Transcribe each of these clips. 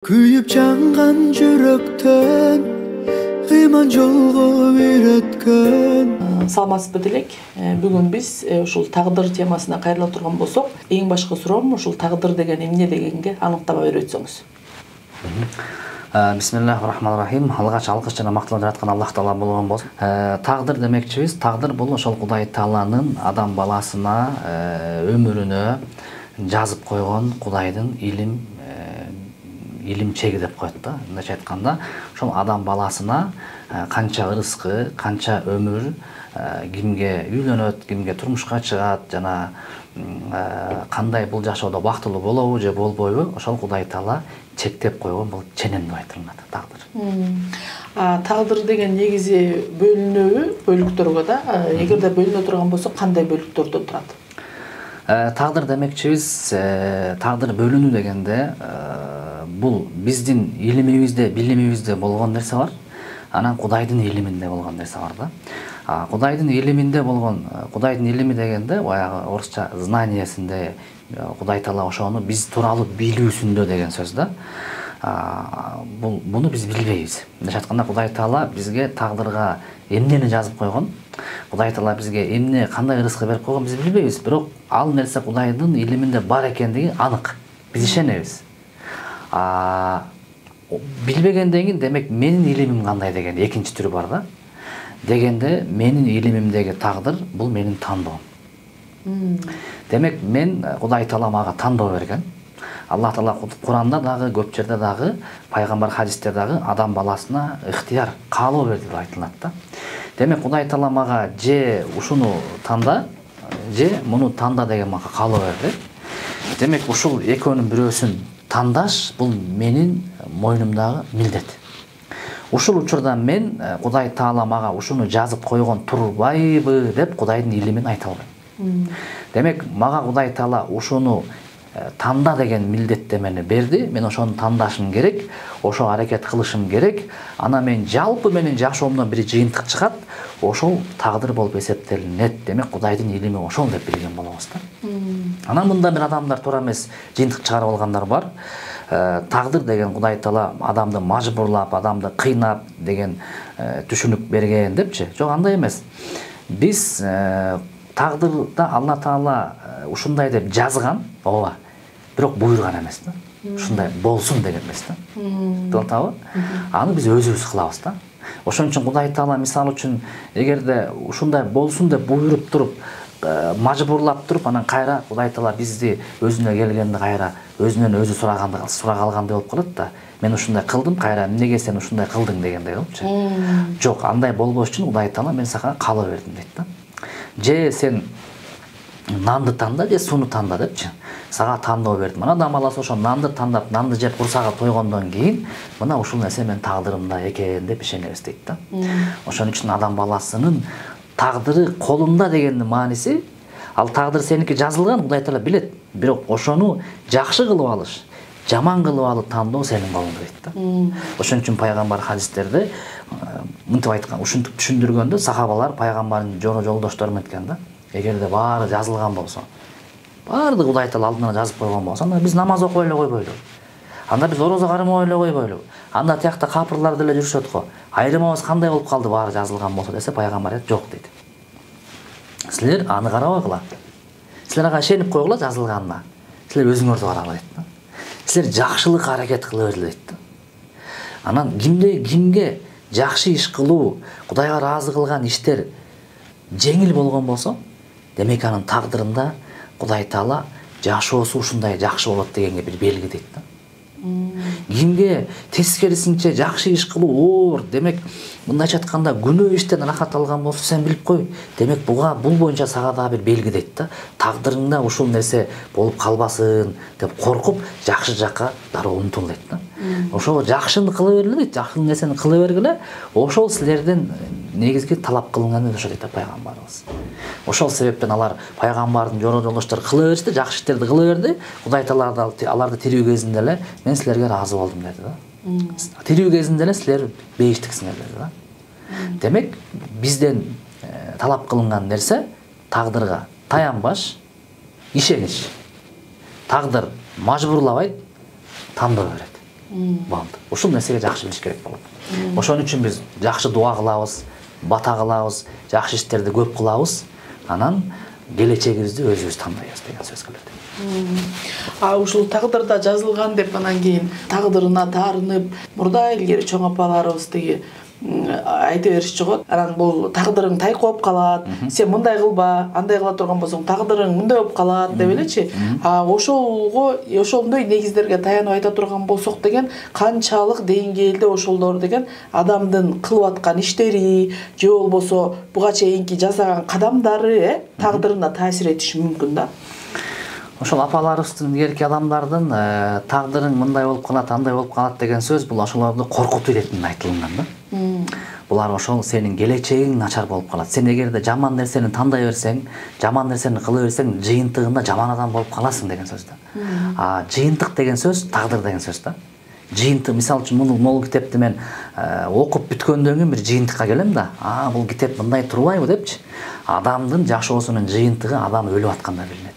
Kuyup jangan жүрөктөн ыйман жолго үйрөткөн. Саламатсызбы делек. Бүгүн биз ушул тагдыр темасына кайрыла турган болсок, эң башкы суроом ушул тагдыр деген эмне дегенге аныктама берип өтсөңүз. Бисмиллахир-рахманир-рахим. Алгач жана макталып жаткан Аллах Таала болгон болсун. Тагдыр демекчибиз, тагдыр бул ошол Кудай Тааланын адам баласына өмүрүнө жазып койгон Кудайдын илим чеги деп коет да. Мындайча айтканда, ошол адам баласына канча ырыскы, канча өмүр, кимге үйлөнөт, кимге турмушка чыгат, жана кандай бул жашоодо бактылуу болобу же болбойбу, ошол Кудай Таала чектеп койгон бул ченем деп айтылат тагдыр. Тагдыр деген негизи бөлүнөбү бөлүктөргө да? Эгерде бөлүнө турган болсо, кандай бөлүктөрдөн турат? Тагдыр демекчибиз, тагдыр бөлүнүү дегенде бул биздин илимибизде, билимибизде болгон нерсе бар. Анан Кудайдын илиминде болгон нерсе бар да. Кудайдын илиминде болгон, Кудайдын илими дегенде баягы орусча знаниесинде Кудай Таала ошону биз тууралуу билүүсүндө деген сөз да. Буну биз билбейбиз. Мындайча айтканда, Кудай Таала бизге тагдырга эмнени жазып койгон, Кудай Таала бизге эмне, кандай ырыскы берип койгон биз билбейбиз. Бирок ал нерсе Кудайдын илиминде бар экендиги анык. Биз ишенебиз. Билбегенден кийин, демек менин илимим кандай деген экинчи түрү бар да. Дегенде менин илимимдеги тагдыр бул менин тандоом. Демек мен Кудай Таала мага тандоо берген. Аллах Таала Куранда дагы, көп жерде дагы, пайгамбар хадисте дагы адам баласына ыктыяр, каалоо берди деп айтылат да. Демек Кудай Таала мага же ушуну танда, же муну танда деген мага каалоо берди. Демек ушул экөөнүн бирөөсүн тандаш бул менин мойнумдагы милдет. Ушул учурда мен Кудай Таала мага ушуну жазып койгон турбайбы деп Кудайдын илимин айта албайм. Демек мага Кудай Таала ушуну танда деген милдеттемени берди. Мен ошону тандашым керек, ошо аракет кылышым керек. Ана мен жалпы менин жашоомдон бир жыйынтык чыгат, ошол тагдыр болуп эсептелинет. Демек Кудайдын илими ошол деп билген болобуз да. Анан мында бир адамдар туура эмес жыйынтык чыгарып алгандар бар. Тагдыр деген Кудай Таала адамды мажбурлап, адамды кыйнап деген түшүнүк берген депчи. Жок, андай эмес. Биз тагдырда Алла Таала ушундай деп жазган, ооба, бирок буйруган эмес да. Ушундай болсун деген эмес да. Тууратабы? Аны биз өзүбүз кылабыз да. Ошон үчүн Кудай Таала мисалы үчүн эгерде ушундай болсун деп буйруп туруп, мажбурлап туруп, анан кайра Кудай Таала бизди өзүнө келгенде кайра өзүнөн өзү сурак алгандай болуп калат да. Мен ушундай кылдым, кайра эмнеге сен ушундай кылдың дегендей болупчу. Жок, андай болбош үчүн Кудай Таала мен сага каалоо бердим дейт да. Же сен нанды танда, же сууну танда депчи. Сага тандоо бердим. Ана адам баласы ошо нанды тандап, нанды жеп курсагы тойгондон кийин, мына ушул нерсе мен тагдырымда экен деп ишенебиз дейт да. Ошон үчүн адам баласынын тагдыры колунда дегендин мааниси, ал тагдыр сеники жазылган, Кудай Таала билет. Бирок ошону жакшы кылып алыш, жаман кылып алып тандоо сенин колуңда дейт да. Ошон үчүн пайгамбар хадистерде мынтип айткан, ушинтип түшүндүргөндө сахабалар пайгамбардын жолдоштору айткан да. Эгерде баары жазылган болсо, баарды Кудай Таала алдына жазып койгон болсо, анда биз намаз окуй эле койбойлу. Анда биз орозо кармай эле койбойлу. Анда тиякта капырлар деле жүрүшөт го. Айрымабыз кандай болуп калды баары жазылган болсо десе, пайгамбар айт, жок дейт. Силер аны карабагыла. Силер ага ишенип койгула жазылганына. Силер өзүңөрдү карагыла дейт да. Силер жакшылык аракет кыла бергиле дейт да. Анан кимге жакшы иш кылуу, Кудайга ыраазы кылган иштер жеңил болгон болсо, демек анын тагдырында Кудай Таала жашоосу ушундай жакшы болот дегенге бир белги дейт да. Кимге тескерисинче жакшы иш кылуу оор, демек мындайча айтканда күнөө иштен рахат алган болсо, сен билип кой, демек бул боюнча сага да бир белги дейт да. Тагдырыңда ушул нерсе болуп калбасын деп коркуп, жакшы жакка дароо умтул дейт да. Ошол жакшыны кыла бергиле дейт, жакшы нерсени кыла бергиле, ошол силердин негизги талап кылынганы ошо дейт пайгамбарыбыз. Ошол себептен алар пайгамбардын жолдоштору кыла беришти, жакшы иштерди кыла берди. Кудай Таала аларды тирүү кезинде эле мен силерге ыраазы болдум деди да. Тирүү кезинде эле силер бейиштиксиңер деди да. Демек бизден талап кылынган нерсе тагдырга таянбаш, ишениш. Тагдыр мажбурлабайт, тандоо берет. Болду. Ушул нерсеге жакшы билиш керек болот. Ошон үчүн биз жакшы дуа кылабыз, бата кылабыз, жакшы иштерди көп кылабыз. Анан келечегибизди өзүбүз тандайбыз деген сөз келет. Ушул тагдырда жазылган деп анан кийин тагдырына таарынып, мурда илгери чоң апаларыбыз тиги айта беришчи го. Анан бул тагдырың тайкы болуп калат, сен мындай кылба, андай кыла турган болсоң тагдырың мындай болуп калат деп элечи. Ошондой негиздерге таянып айта турган болсок деген канчалык деңгээлде ошолдор деген адамдын кылып аткан иштери же болбосо буга чейинки жасаган кадамдары тагдырына таасир этиши мүмкүн да. Ошол апаларыбыздын илгерки адамдардын тагдырың мындай болуп калат, андай болуп калат деген сөз бул ошолорду коркутуу иретинен айтылган да. Булар ошол сенин келечегиң начар болуп калат. Сен эгерде жаман нерсени тандай берсең, жаман нерсени кыла берсең, жыйынтыгында жаман адам болуп каласың деген сөз да. Жыйынтык деген сөз тагдыр деген сөз да. Жыйынтык, мисалы үчүн могул китепти мен окуп бүткөндөн кийин бир жыйынтыкка келем да. Бул китеп мындай турбайбы депчи. Адамдын жашоосунун жыйынтыгы адам өлүп атканда билинет.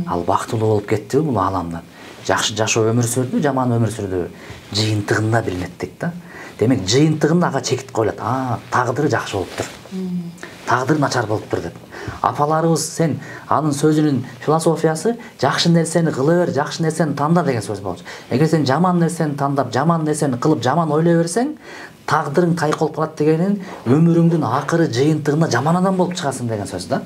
Ал бактылуу болуп кеттиби бул ааламдан. Жакшы жашоо өмүр сүрдү, жаман өмүр сүрдү, жыйынтыгында билинет дейт да. Демек жыйынтыгында ага чекит коюлат. Тагдыры жакшы болуптур. Тагдыр начар болуптур деп. Апаларыбыз сен анын сөзүнүн философиясы жакшы нерсени кыла бер, жакшы нерсени танда деген сөз болчу. Эгер сен жаман нерсени тандап, жаман нерсени кылып, жаман ойлой берсең, тагдырың тайкы болуп калат дегенин өмүрүңдүн акыры жыйынтыгында жаман адам болуп чыгасың деген сөз да.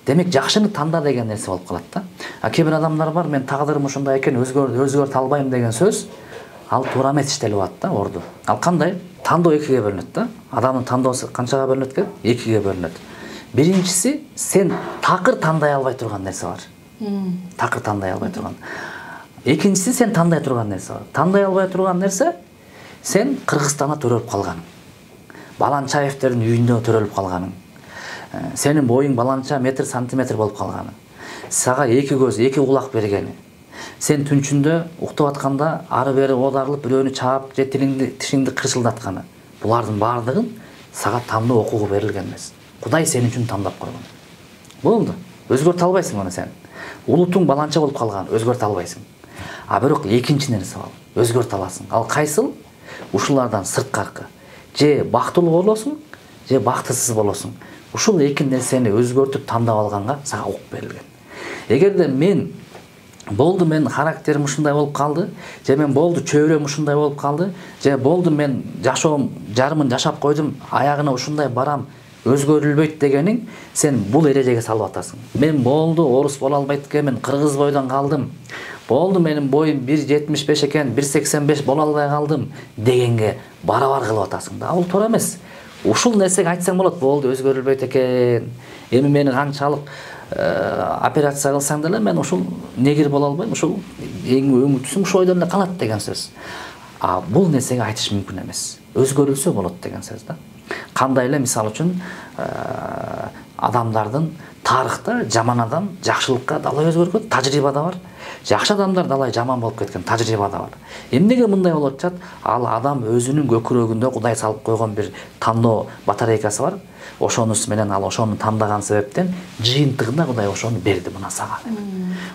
Демек жакшыны танда деген нерсе болуп калат да. Кээ бир адамдар бар, мен тагдырым ушундай экен, өзгөртө албайм деген сөз, ал туура эмес иштелип атат да, орду. Ал кандай? Тандоо экиге бөлүнөт да. Адамдын тандоосу канчага бөлүнөт экен? Экиге бөлүнөт. Биринчиси сен такыр тандай албай турган нерсе бар. Такыр тандай албай турган. Экинчиси сен тандай турган нерсе бар. Тандай албай турган нерсе сен Кыргызстанда төрөлүп калганың. Баланчаевтердин үйүндө төрөлүп калганың. Сенин боюң баланча метр сантиметр болуп калганың. Сага эки көз, эки кулак бергени. Сен түнчүндө уктап атканда ары бери оодарылып бирөөнү чаап же тишиңди кыршылдатканы. Булардын баардыгын сага тандоо окугу берилген эмес. Кудай сен үчүн тандап койгон. Болду. Өзгөртө албайсың аны сен. Улутуң баланча болуп калган, өзгөртө албайсың. Бирок экинчи нерсе бар. Өзгөртө аласың. Ал кайсыл? Ушулардан сырткаркы. Же бактылуу болосуң, же бактысыз болосуң. Ушул эки нерсени өзгөртүп тандап алганга сага ок берилген. Эгерде мен болду мен характерим ушундай болуп калды, же мен болду чөйрөм ушундай болуп калды, же болду мен жашоом жарымын жашап койдум, аягына ушундай барам, өзгөрүлбөйт дегениң сен бул эрежеге салып атасың. Мен болду орус боло албайт экенмин, кыргыз бойдон калдым. Болду менин боюм 1.75 экен, 1.85 боло албай калдым дегенге барабар кылып атасың да. Ал туура эмес. Ушул нерсеге айтсаң болот, болду өзгөрүлбөйт экен. Эми мени канчалык операция кылсаң деле мен ушул негир боло албайм, ушул эң өңүтүсүм ушул ойдон эле калат деген сөз. Бул нерсеге айтыш мүмкүн эмес. Өзгөрүлсө болот деген сөз да. Кандай эле мисалы үчүн адамдардын тарыхта жаман адам жакшылыкка далай өзгөргөн тажрыйбада бар. Жакшы адамдар далай жаман болуп кеткен тажрыйбада бар. Эмнеге мындай болуп атат? Ал адам өзүнүн көкүрөгүндө Кудай салып койгон бир тандоо батарейкасы бар. Ошонус менен ал ошону тандаган себептен жыйынтыгында Кудай ошону берди мына сага.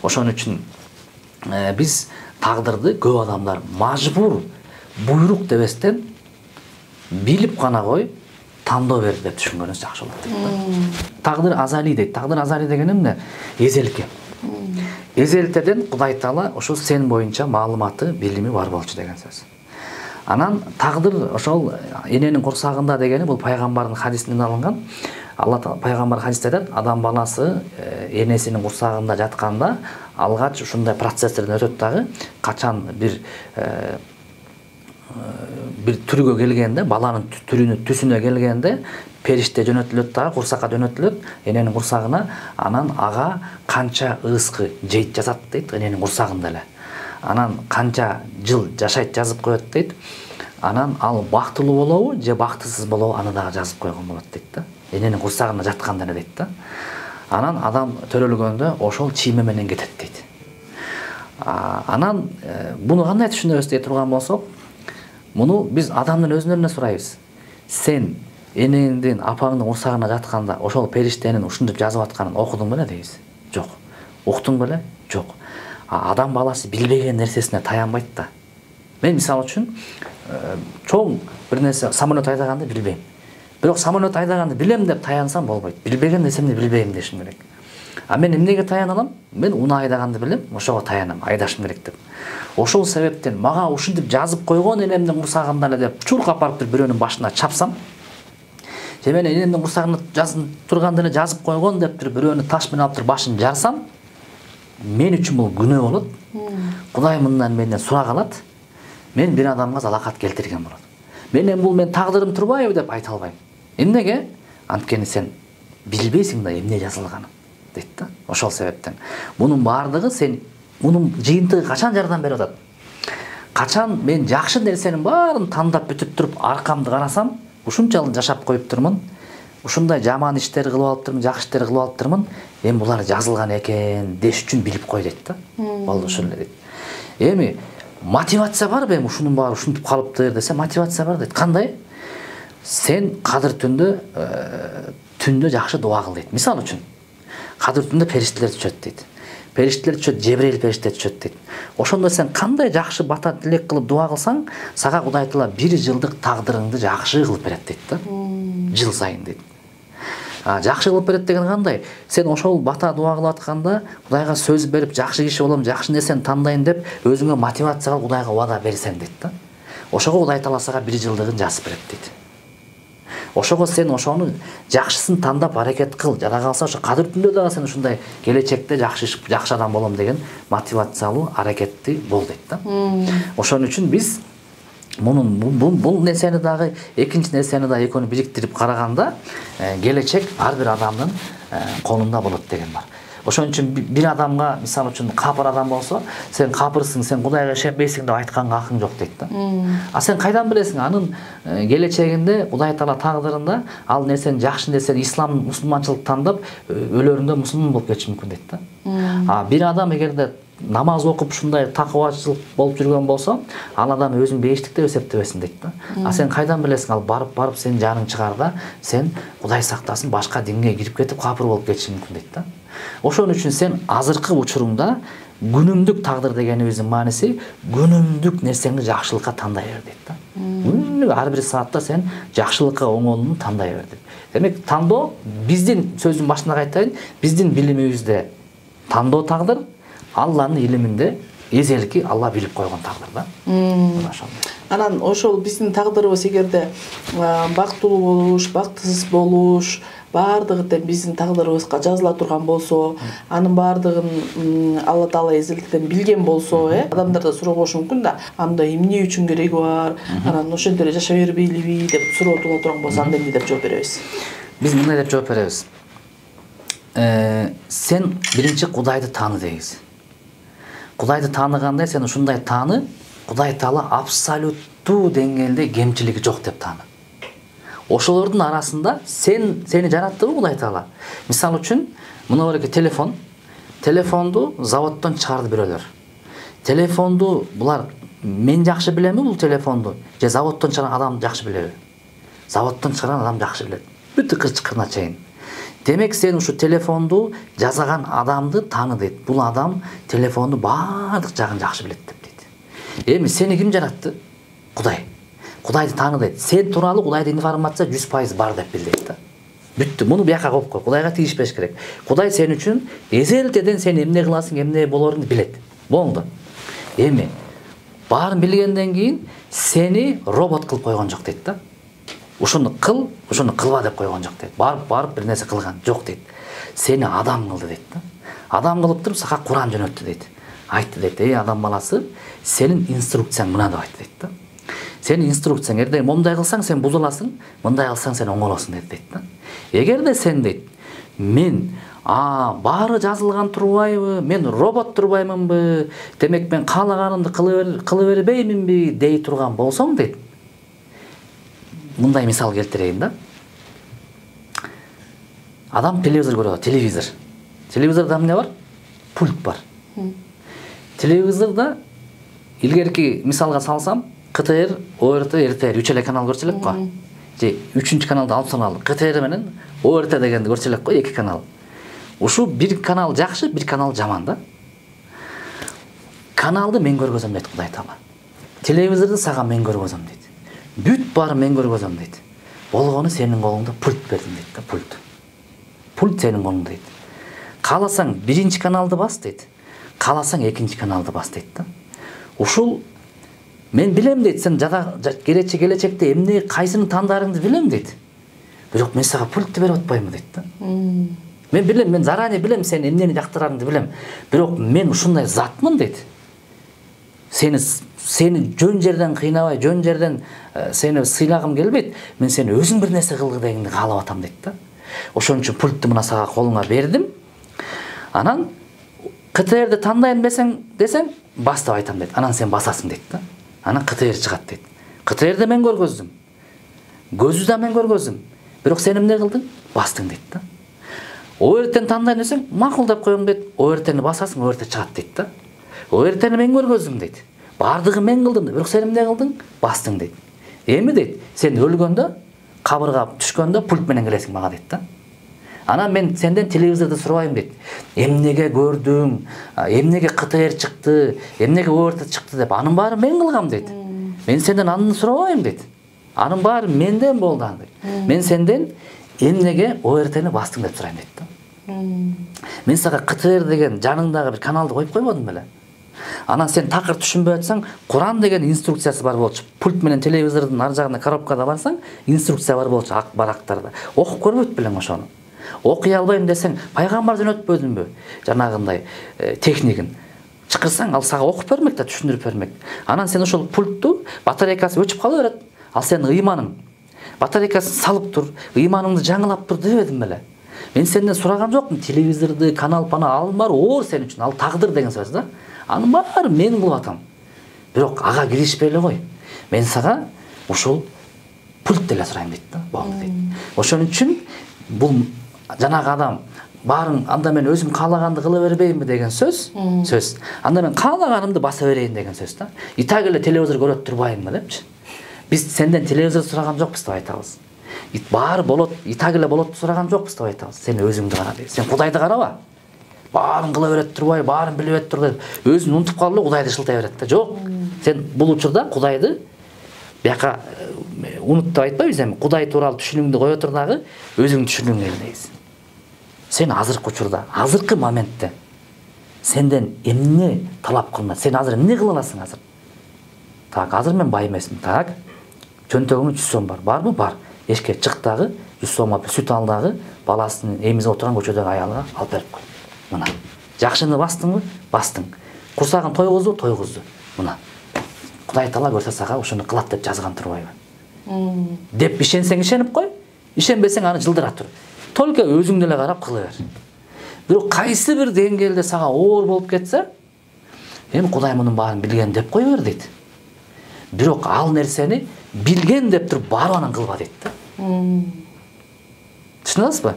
Ошон үчүн биз тагдырды көп адамдар мажбур, буйрук дебестен билип гана кой, тандоо берди деп түшүнгөнүбүз жакшы болот дейт. Тагдыр азали дейт. Тагдыр азали деген эмне? Эзелке. Эзелтеден Кудай Таала ошол сен боюнча маалыматы, билими бар болчу деген сөз. Анан тагдыр ошол эненин курсагында дегени бул пайгамбардын хадисинен алынган. Алла пайгамбар хадисте айтат, адам баласы энесинин курсагында жатканда алгач ушундай процесстерден өтөт дагы, качан бир түргө келгенде, баланын түсүнө келгенде периште жөнөтүлөт дагы, курсакка жөнөтүлөт, эненин курсагына, анан ага канча ызкы жейт жазат дейт эненин курсагында эле. Анан канча жыл жашайт жазып коет дейт. Анан ал бактылуу болобу же бактысыз болобу аны дагы жазып койгон болот дейт да. Эненин курсагында жатканда эле дейт да. Анан адам төрөлгөндө ошол чийме менен кетет дейт. Анан буну кандай түшүнөбүз дей турган болсок, муну биз адамдын өзүнөн сурайбыз. Сен энеңдин апаңдын курсагына жатканда ошол периштенин ушинтип жазып атканын окудуң беле дейбиз? Жок. Уктуң беле? Жок. Адам баласы билбеген нерсесине таянбайт да. Мен мисалы үчүн чоң бир нерсе самолет айдаганды билбейм. Бирок самолет айдаганды билем деп таянсам болбойт. Билбеген нерсемди билбейм дешим керек. А мен эмнеге таяна алам? Мен унаа айдаганды билем, ошого таянам, айдашым керек деп. Ошол себептен мага ушинтип жазып койгон энемдин курсагында эле деп чуркап барып бирөөнүн башына чапсам, же мен энемдин курсагында жазып турганда эле жазып койгон деп бирөөнү таш менен алып башын жарсам, мен үчүн бул күнөө болот. Кудай мындан менден сурак алат. Мен бир адамга залакат келтирген болот. Менен бул мен тагдырым турбайбы деп айта албайм. Эмнеге? Анткени сен билбейсиң да эмне жазылганын дейт да. Ошол себептен мунун баардыгы сен мунун жыйынтыгы качан жардам берип атат? Качан мен жакшы нерсенин баарын тандап бүтүп туруп аркамды карасам, ушунчалык жашап коюп турмун, ушундай жаман иштер кылып алыптырмын, жакшы иштер кылып алыптырмын, эми булар жазылган экен деш үчүн билип кой дейт да. Болду ошол эле дейт. Эми мотивация бар эми ушунун баары ушинтип калыптыр десе, мотивация бар дейт. Кандай? Сен кадыр түндө жакшы дуа кыл дейт. Мисалы үчүн кадыр түндө периштелер түшөт дейт. Периштелер түшөт, Жебрейил периште түшөт дейт. Ошондо сен кандай жакшы бата тилек кылып дуа кылсаң, сага Кудай Таала 1 жылдык тагдырыңды жакшы кылып берет дейт да. Жыл сайын дейт. Жакшы кылып берет деген кандай? Сен ошол бата дуа кылып атканда Кудайга сөз берип, жакшы киши болом, жакшы нерсени тандайын деп өзүңө мотивация кылып Кудайга убада берсең дейт да. Ошого Кудай Таала сага 1 жылдыгын жазып берет дейт. Ошого сен ошону жакшысын тандап аракет кыл. Жада калса ошо кадыр түндө дагы сен ушундай келечекте жакшы адам болом деген мотивациялуу аракетти бол дейт да. Ошон үчүн биз мунун бул нерсени дагы экинчи нерсени да экөөнү бириктирип караганда келечек ар бир адамдын колунда болот деген бар. Ошон үчүн бир адамга мисалы үчүн капыр адам болсо, сен капырсың, сен Кудайга ишенбейсиң деп айтканга акың жок дейт да. А сен кайдан билесиң анын келечегинде Кудай Таала тагдырында ал нерсени жакшы нерсени ислам, мусулманчылык тандап өлөрүндө мусулман болуп кетиши мүмкүн дейт да. А бир адам эгерде намаз окуп ушундай такыбачылык болуп жүргөн болсо, ал адам өзүн бейиштик деп эсептебесин дейт да. А сен кайдан билесиң ал барып сен жаның чыгарда, сен Кудай сактасын башка динге кирип кетип капыр болуп кетиши мүмкүн дейт да. Ошон үчүн сен азыркы учуруңда күнүмдүк тагдыр дегенибиздин мааниси күнүмдүк нерсеңди жакшылыкка тандай бер дейт да. Күнүмдүк ар бир саатта сен жакшылыкка оңолууну тандай бер дейт. Демек тандоо биздин сөздүн башында айтайын, биздин билимибизде тандоо тагдыр, Алланын илиминде эзелки Алла билип койгон тагдыр да. Анан ошол биздин тагдырыбыз эгерде бактылуу болуш, бактысыз болуш, баардыгы тең биздин тагдырыбызга жазыла турган болсо, анын баардыгын Алла Таала эзелтен билген болсо, адамдарда суроо болушу мүмкүн да, анда эмне үчүн кереги бар, анан ошентип эле жашай бербейлиби деп суроо тула турган болсо, анда эмне деп жооп беребиз? Биз мындай деп жооп беребиз. Сен биринчи Кудайды тааны дейбиз. Кудайды тааныгандай сен ушундай тааны, Кудай Таала абсолюттуу деңгээлде кемчилиги жок деп тааны. Ошолордун арасында сени жараттыбы Кудай Таала? Мисалы үчүн, мына бар телефон. Телефонду заводдон чыгарды бирөөлөр. Телефонду булар мен жакшы билеми бул телефонду? Же заводдон чыгарган адам жакшы билеби? Заводдон чыгарган адам жакшы билет. Бүт кырчыкырына чейин. Демек сен ушу телефонду жасаган адамды тааны дейт. Бул адам телефонду баардык жагын жакшы билет деп дейт. Эми сени ким жаратты? Кудай. Кудайды тааны дейт. Сен тууралуу Кудайдын информация 100% бар деп бил дейт да. Бүттү. Муну бияка коюп кой. Кудайга тийишпеш керек. Кудай сен үчүн эзелтеден сен эмне кыласың, эмне болоруңду билет. Болду. Эми баарын билгенден кийин сени робот кылып койгон жок дейт да. Ушуну кыл, ушуну кылба деп койгон жок дейт. Барып бир нерсе кылган жок дейт. Сени адам кылды дейт да. Адам кылып туруп сага Куран жөнөттү дейт. Айтты дейт, ey адам баласы, сенин инструкцияң мына деп айтты дейт да. Сенин инструкцияң эрде мондай кылсаң сен бузуласың, мындай кылсаң сен оңолосуң дейт да. Эгерде сен дейт, мен баары жазылган турбайбы, мен робот турбаймынбы, демек мен каалаганымды кыла бербейминби дей турган болсоң дейт. Мындай мисал келтирейин да. Адам телевизор көрөт, телевизор. Телевизорда эмне бар? Пульт бар. Телевизорда илгерки мисалга салсам, КТР, ОРТ, РТР 3 эле канал көрсө элек го. Же 3-чү каналды алып салалы. КТР менен ОРТ дегенди көрсө элек го, 2 канал. Ушу бир канал жакшы, бир канал жаман да. Каналды мен көргөзөм дейт Кудай Таала. телевизорду сага мен көргөзөм дейт. Бүт баары мен көргөзөм дейт. Болгону сенин колуңда пульт бердим дейт да, пульт. Пульт сенин колуңда дейт. Кааласаң биринчи каналды бас дейт. Кааласаң экинчи каналды бас дейт да. Ушул мен билем дейт, сен келечекте эмне кайсыны тандаарыңды билем дейт. Бирок мен сага пультты берип атпаймын дейт да. Мен билем, мен заранее билем сен эмнени жактырарыңды билем. Бирок мен ушундай затмын дейт. Сени жөн жерден кыйнабай, жөн жерден сени сыйлагым келбейт. Мен сени өзүң бир нерсе кылгы дегенди каалап атам дейт да. Ошон үчүн пультту мына сага колуңа бердим. Анан КТРди тандайм десең бас деп айтам дейт. Анан сен басасың дейт да. Анан КТР чыгат дейт. КТРди мен көргөздүм. Көзү да мен көргөздүм. Бирок сен эмне кылдың? Бастың дейт да. ОРТни тандайм десең, макул деп коем дейт. ОРТни басасың, ОРТ чыгат дейт да. ОРТни мен көргөздүм дейт. Бардыгы мен кылдым, бирок сен эмне кылдың? Бастың дейт. Эми дейт, сен өлгөндө, кабырга түшкөндө пульт менен келесиң мага дейт да. Анан мен сенден телевизорду сурабайм дейт. Эмнеге көрдүң? Эмнеге КТР чыкты? Эмнеге ОРТ чыкты деп анын баарын мен кылгам дейт. Мен сенден аны сурабайм дейт. Анын баары менден болду дейт. Мен сенден эмнеге ОРТни бастың деп сурайм дейт да. Мен сага КТР деген жаныңдагы бир каналды коюп койбодум беле. Анан сен такыр түшүнбөй атсаң, Куран деген инструкциясы бар болчу. Пульт менен телевизордун ар жагына коробкада барсаң, инструкция бар болчу ак барактарда. Окуп көрбөйт белең ошону. Окуй албайм десең, пайгамбардан өтпөдүңбү? Жанагындай техникин чакырсаң, ал сага окуп бермек да, түшүндүрүп бермек. Анан сен ошол пультту батарейкасы өчүп кала берет. Ал сенин ыйманың. Батарейкасын салып тур, ыйманыңды жаңылап тур дебедим беле. Мен сенден сураган жокмун, телевизорду, канал-пана алым бар, оор сен үчүн, ал тагдыр деген сөз да. Анын баары мен кылып атам. Бирок ага киришпей эле кой. Мен сага ушул пульт деле сурайм дейт да, болду дейт. Ошон үчүн бул жанагы адам баарын анда мен өзүм каалаганды кыла бербеймби деген сөз. Анда мен каалаганымды баса берейин деген сөз да. Итак эле телевизор көрөт турбаймынбы депчи. Биз сенден телевизор сураган жокпуз деп айтабыз. Баары болот, итак эле болот сураган жокпуз деп айтабыз. Сен өзүңдү кара дейт. Сен Кудайды караба. Баарын кыла берет турбай, баарын билбей тур деп өзүн унутуп калып Кудайды шылтай берет да. Жок. Сен бул учурда Кудайды бияка унут деп айтпайбыз эми. Кудай тууралуу түшүнүңдү кое тур дагы өзүңдүн түшүнүгүңдү элдейсиң. Сен азыркы учурда, азыркы моментте сенден эмне талап кылынат? Сен азыр эмне кыла аласың азыр? Так, азыр мен бай эмесмин. Так. Чөнтөгүмдө 100 сом бар. Барбы? Бар. Эшке чык дагы 100 сомго сүт ал дагы баласын эмизип отурган көчөдөгү аялга алып берип кой. Мына. Жакшыны бастыңбы? Бастың. Курсагын тойгузду? Тойгузду. Мына. Кудай таала көрсө сага ошону кылат деп жазган турбайбы? Деп ишенсең ишенип кой. Ишенбесең аны жылдыра тур. Только өзүң деле карап кыла бер. Бирок кайсы бир деңгээлде сага оор болуп кетсе, эми Кудай мунун баарын билген деп кой бер дейт. Бирок ал нерсени билген деп туруп барып анан кылба дейт да. Түшүнүп атасызбы?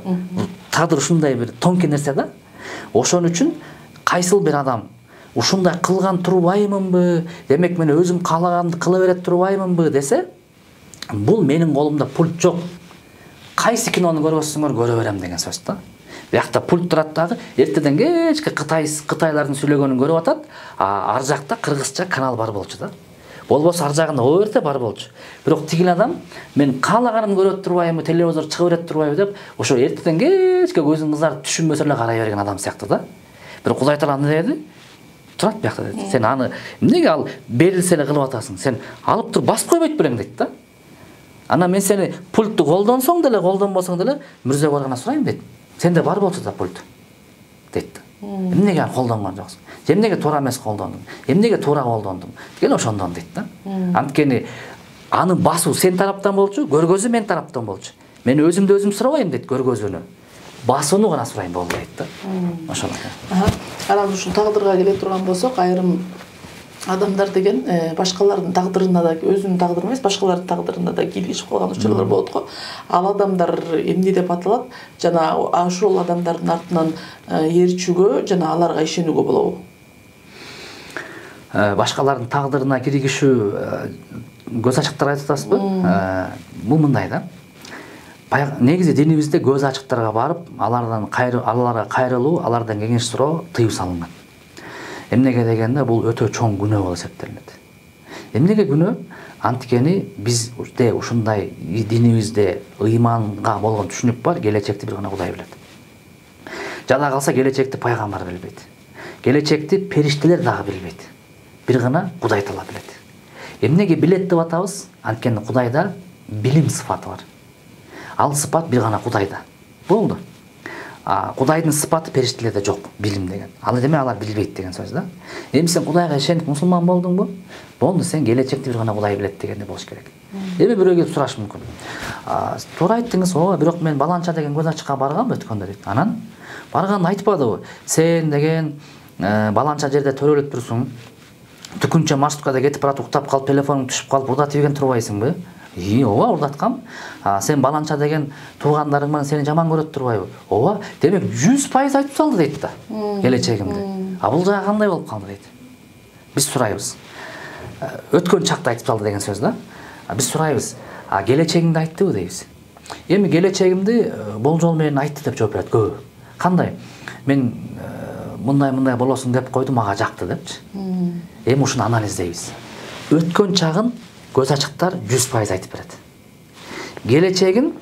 Тагдыр ушундай бир тонкий нерсе да. Ошон үчүн кайсыл бир адам ушундай кылган турбаймынбы, демек мен өзүм каалаганды кыла берет турбаймынбы десе, бул менин колумда пульт жок. Кайсы кинону көргөзсөңөр көрө берем деген сөз да. Биякта пульт турат дагы, эртеден кечке Кытайлардын сүйлөгөнүн көрүп атат, ар жакта кыргызча канал бар болчу да. Болбосо ар жагында ОРТ бар болчу. Бирок тигил адам мен каалаганым көрөт турбаймы, телевизор чыга берет турбаймы деп, ошо эртеден кечке көзүн кызарып түшүнбөсө эле карай берген адам сыяктуу да. Бирок Кудай таала эмне деди? Турат биякта деди. Сен аны эмнеге ал берилсе эле кылып атасың? Сен алып тур басып койбойт белең дейт да. Ана мен сени пультту колдонсоң деле, колдонбосоң деле Мирзе баргана сурайм дейт. Сенде бар болчу да пульт. Дейт. Эмнеге аны колдонгон жоксуң? Эмнеге туура эмес колдондуң? Эмнеге туура колдондуң? Деген ошондон дейт да. Анткени аны басуу сен тараптан болчу, көргөзүү мен тараптан болчу. Мен өзүмдү өзүм сурабайм дейт көргөзүүнү. Басууну гана сурайм болду дейт да. Ошол экен. Анан ушул тагдырга келе турган болсок, айрым адамдар деген башкалардын тагдырына да, өзүнүн тагдыры эмес, башкалардын тагдырына да кийлигишип калган учурлар болот го. Ал адамдар эмне деп аталат? Жана ошол адамдардын артынан ээрчүүгө жана аларга ишенүүгө болобу? Башкалардын тагдырына киригишүү көз ачыктар айтып атасызбы? Бул мындай да. Негизи динибизде көз ачыктарга барып, аларга кайрылуу, алардан кеңеш суроо тыюу салынган. Эмнеге дегенде бул өтө чоң күнөө болуп эсептелет. Эмнеге күнөө? Анткени бизде ушундай динибизде ыйманга болгон түшүнүк бар, келечекти бир гана Кудай билет. Жада калса келечекти пайгамбар билбейт. Келечекти периштелер дагы билбейт. Бир гана Кудай таала билет. Эмнеге билет деп атабыз? Анткени Кудайда билим сыфаты бар. Ал сыпат бир гана Кудайда. Болду. Кудайдын сыпаты периштелерде жок, билим деген. Ал эме алар билбейт деген сөз да. Эми сен Кудайга ишенип мусулман болдуңбу? Болду, сен келечекти бир гана Кудай билет дегенде болуш керек. Эми бирөө келип сурашы мүмкүн. Туура айттыңыз, бирок мен баланча деген көз ачыкка баргам өткөндө дейт. Анан барган айтпадыбы? Сен деген баланча жерде төрөлүп турсуң. Түкүнчө маршруткада кетип барат, уктап калып, телефонуң түшүп калып, урдатып ийген турбайсыңбы? Ооба, урдаткам. Сен баланча деген туугандарың менен сени жаман көрөт турбайбы? Ооба. Демек 100% айтып салды дейт да. Келечегимди. Бул жагы кандай болуп калды дейт. Биз сурайбыз. Өткөн чакта айтып салды деген сөз да. Биз сурайбыз. Келечегиңди айттыбы дейбиз. Эми келечегимди болжол менен айтты деп жооп берет көбү. Кандай? Мен мындай болосуң деп койдум, мага жакты депчи. Эми ушуну анализдейбиз. Өткөн чагын көз ачыктар 100% айтып берет. Келечегин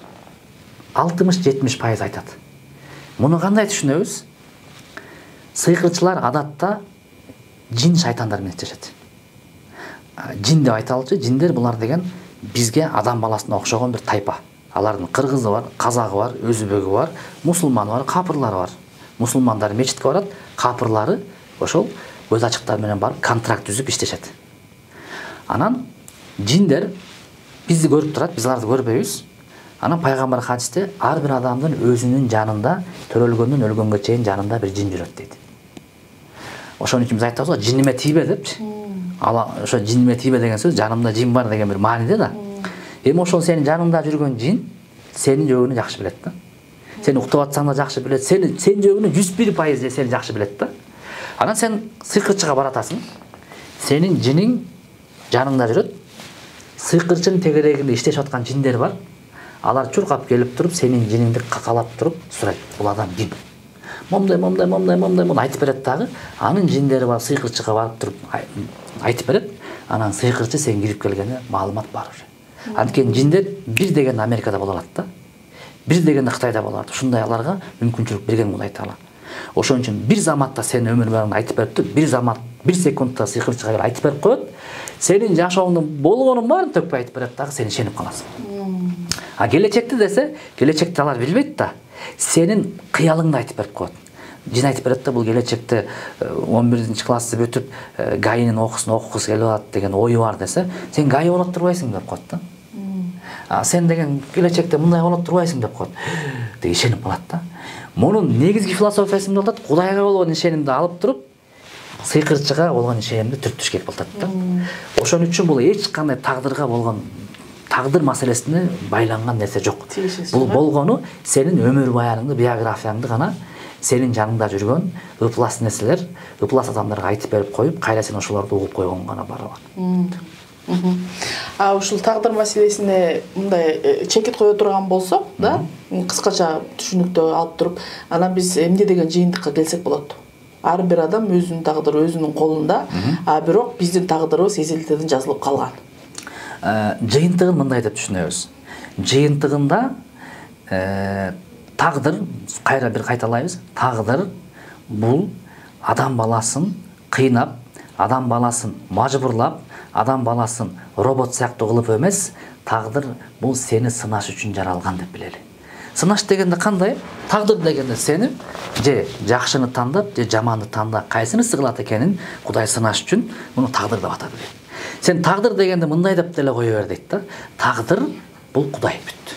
60-70% айтат. Муну кандай түшүнөбүз? Сыйкырчылар адатта жин шайтандар менен жашат. Жин деп айталычы, жиндер булар деген бизге адам баласына окшогон бир тайпа. Алардын кыргызы бар, казагы бар, өзбөгү бар, мусулманы бар, капырлары бар. Мусулмандар мечитке барат, капырлары ошол көз ачыктар менен барып контракт түзүп иштешет. Анан жиндер бизди көрүп турат, биз аларды көрбөйбүз. Анан пайгамбар хадисте ар бир адамдын өзүнүн жанында, төрөлгөндөн өлгөнгө чейин жанында бир жин жүрөт дейт. Ошон үчүн биз айтабыз, жиниме тийбе депчи. Ошо жиниме тийбе деген сөз жанымда жин бар деген бир мааниде да. Эми ошол сенин жаныңда жүргөн жин сенин жөгүнү жакшы билет да. Сен уктап атсаң да жакшы билет, сен жөгүнү 101% сени жакшы билет да. Анан сен сыйкырчыга баратасың. Сенин жиниң жаныңда жүрөт. Сыйкырчынын тегерегинде иштешип аткан жиндер бар. Алар чуркап келип туруп, сенин жиниңди какалап туруп сурайт. Бул адам ким? Момдай айтып берет дагы. Анын жиндери бар, сыйкырчыга барып туруп айтып берет. Анан сыйкырчы сен кирип келгенде маалымат бар уже. Анткени жиндер бир деген Америкада боло алат да. Бир дегенде Кытайда боло алат. Ушундай аларга мүмкүнчүлүк берген Кудай таала. Ошон үчүн бир заматта сен өмүр барын айтып берип туруп, бир замат, бир секундта сыйкырчыга келип айтып берип коет. Сенин жашооңдун болгонун баарын төкпөй айтып берет дагы, сен ишенип каласың. Келечекти десе, келечекти алар билбейт да. Сенин кыялыңды айтып берип коет. Жин айтып берет да, бул келечекте 11-классты бүтүп, ГАИнин окуусун окугусу келип атат деген ою бар десе, сен ГАИ болот турбайсың деп коет да. Сен деген келечекте мындай болот турбайсың деп коет. Деп ишенип калат да. Мунун негизги философиясы эмне болот? Кудайга болгон ишенимди алып туруп, сыйкырчыга болгон ишенимди түртүш керек болот да. Ошон үчүн бул эч кандай тагдырга болгон тагдыр маселесине байланган нерсе жок. Бул болгону сенин өмүр баяныңды, биографияңды гана сенин жаныңда жүргөн ыплас нерселер, ыплас адамдарга айтып берип коюп, кайра сен ошолорду угуп койгон гана бар. Ушул тагдыр маселесине мындай чекит кое турган болсок, да, кыскача түшүнүктө алып туруп, анан биз эмне деген жыйынтыкка келсек болот. Ар бир адам өзүнүн тагдыры өзүнүн колунда, бирок биздин тагдырыбыз эзелдерден жазылып калган. Жыйынтыгын мындай деп түшүнөбүз. Жыйынтыгында тагдыр, кайра бир кайталайбыз, тагдыр бул адам баласын кыйнап, адам баласын мажбурлап, адам баласын робот сыяктуу кылып эмес, тагдыр бул сени сынаш үчүн жаралган деп билели. Сынаш дегенде кандай? Тагдыр дегенде сени же жакшыны тандап, же жаманды танда, кайсынысы кылат экенин Кудай сынаш үчүн муну тагдыр деп атады. Сен тагдыр дегенде мындай деп деле кое бер дейт да. Тагдыр бул Кудай бүт.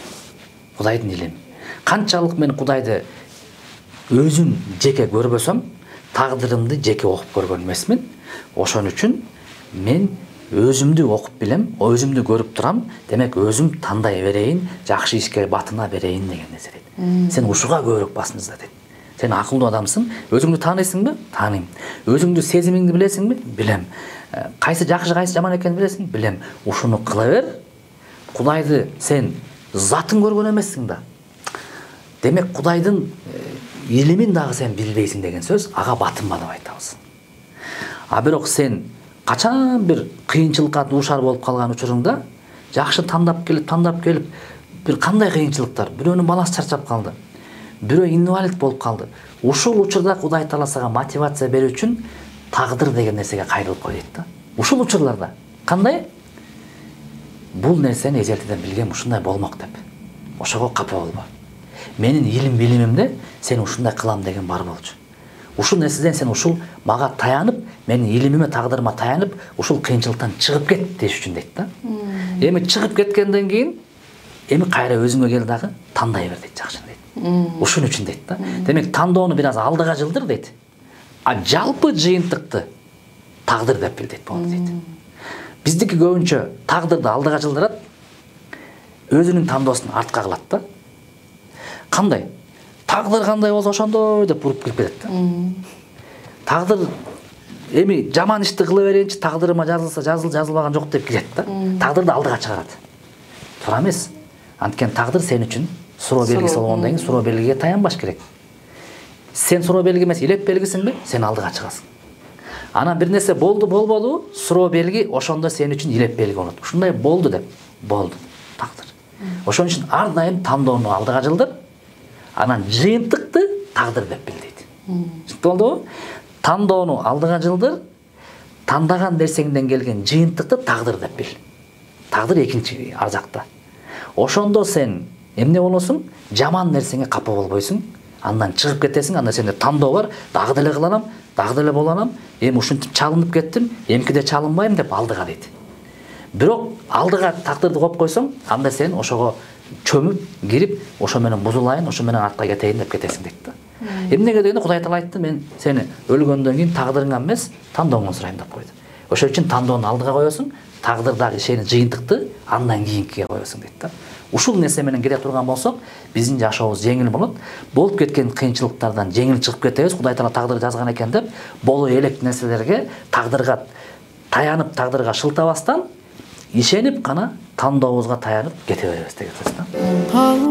Кудайдын илими. Канчалык мен Кудайды өзүм жеке көрбөсөм, тагдырымды жеке окуп көргөн эмесмин. Ошон үчүн мен өзүмдү окуп билем, өзүмдү көрүп турам, демек өзүм тандай берейин, жакшы ишке батына берейин деген нерсе дейт. Сен ушуга көбүрөөк басым изде дейт. Сен акылдуу адамсың, өзүңдү тааныйсыңбы? Тааныйм. Өзүңдү сезимиңди билесиңби? Билем. Кайсы жакшы, кайсы жаман экенин билесиң? Билем. Ушуну кыла бер. Кудайды сен затын көргөн эмессиң да. Демек Кудайдын илимин дагы сен билбейсиң деген сөз, ага батынма деп айтабыз. Бирок сен качан бир кыйынчылыкка дуушар болуп калган учуруңда жакшы тандап келип бир кандай кыйынчылыктар, бирөөнүн баласы чарчап калды, бирөө инвалид болуп калды. Ушул учурда Кудай Таала сага мотивация берүү үчүн тагдыр деген нерсеге кайрылып кой дейт да. Ушул учурларда кандай? Бул нерсени эжелтеден билгем, ушундай болмок деп. Ошого капа болбо. Менин илим билимимде сен ушундай кылам деген бар болчу. Ушул нерседен сен ушул мага таянып, менин илимиме, тагдырыма таянып, ушул кыйынчылыктан чыгып кет деш үчүн дейт да. Эми чыгып кеткенден кийин эми кайра өзүңө кел дагы тандай бер дейт, жакшы дейт. Ушун үчүн дейт да. Демек тандоону бир аз алдыга жылдыр дейт. А жалпы жыйынтыкты тагдыр деп бил дейт, болду дейт. Биздики көбүнчө тагдырды алдыга жылдырат, өзүнүн тандоосун артка кылат да. Кандай? Тагдыр кандай болсо ошондой деп буруп кирип кетет да. Тагдыр эми жаман ишти кыла берейинчи, тагдырыма жазылса жазылбаган жок деп кирет да. Тагдырды алдыга чыгарат. Туура эмес. Анткени тагдыр сен үчүн суроо белгиси болгондон кийин суроо белгиге таянбаш керек. Сен суроо белги эмес, илеп белгисиңби? Сен алдыга чыгасың. Анан бир нерсе болду болбоду, суроо белги ошондо сен үчүн илеп белги болот. Ушундай болду деп, болду тагдыр. Ошон үчүн ар дайым тандоону алдыга жылдыр, анан жыйынтыкты тагдыр деп бил дейт. Болдубу? Тандоону алдыга жылдыр, тандаган нерсеңден келген жыйынтыкты тагдыр деп бил. Тагдыр экинчи ар жакта. Ошондо сен эмне болосуң? Жаман нерсеңе капа болбойсуң. Андан чыгып кетесиң, анда сенде тандоо бар, дагы деле кыланам, дагы деле боланам, эми ушинтип чалынып кеттим, эмкиде чалынбайм деп алдыга дейт. Бирок алдыга тагдырды коюп койсоң, анда сен ошого чөмүп, кирип, ошо менен бузулайын, ошо менен артка кетейин деп кетесиң дейт да. Эмнеге дегенде Кудай Таала айтты, мен сени өлгөндөн кийин тагдырыңан эмес, тандооңон сурайм деп койду. Ошол үчүн тандоону алдыга коесуң, тагдырдагы ишени жыйынтыкты андан кийинкиге коесуң дейт да. Ушул нерсе менен кире турган болсок, биздин жашообуз жеңил болот. Болуп кеткен кыйынчылыктардан жеңил чыгып кетебиз. Кудай Таала тагдыр жазган экен деп, боло элек нерселерге, тагдырга таянып, тагдырга шылтабастан ишенип гана тандообузга таянып кете беребиз деген сөз да.